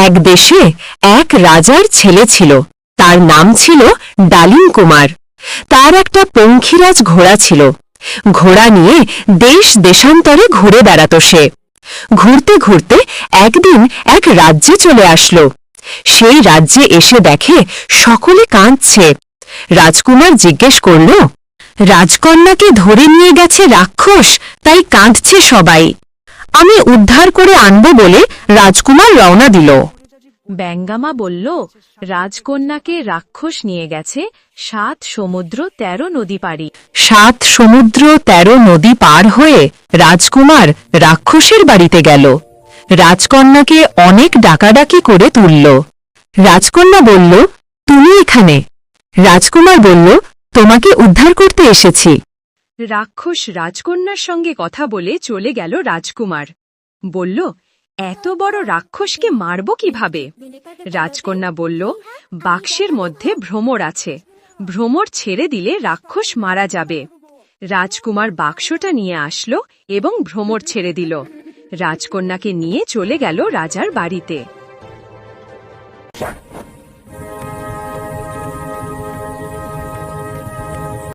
এক দেশে এক রাজার ছেলে ছিল। তার নাম ছিল ডালিম কুমার। তার একটা পঙ্খিরাজ ঘোড়া ছিল। ঘোড়া নিয়ে দেশ দেশান্তরে ঘুরে বেড়াত সে। ঘুরতে ঘুরতে একদিন এক রাজ্যে চলে আসলো। সেই রাজ্যে এসে দেখে সকলে কাঁদছে। রাজকুমার জিজ্ঞেস করল, রাজকন্যাকে ধরে নিয়ে গেছে রাক্ষস, তাই কাঁদছে সবাই। আমি উদ্ধার করে আনব বলে রাজকুমার রওনা দিল। ব্যঙ্গামা বলল, রাজকন্যাকে রাক্ষস নিয়ে গেছে 7 সমুদ্র 13 নদী পাড়ি। 7 সমুদ্র 13 নদী পার হয়ে রাজকুমার রাক্ষসের বাড়িতে গেল। রাজকন্যাকে অনেক ডাকাডাকি করে তুলল। রাজকন্যা বলল, তুমি এখানে? রাজকুমার বলল, তোমাকে উদ্ধার করতে এসেছি। রাক্ষস রাজকন্যার সঙ্গে কথা বলে চলে গেল। রাজকুমার বলল, এত বড় রাক্ষসকে মারব কিভাবে? রাজকন্যা বলল, বাক্সের মধ্যে ভ্রমর আছে, ভ্রমর ছেড়ে দিলে রাক্ষস মারা যাবে। রাজকুমার বাক্সটা নিয়ে আসলো এবং ভ্রমর ছেড়ে দিল। রাজকন্যাকে নিয়ে চলে গেল রাজার বাড়িতে।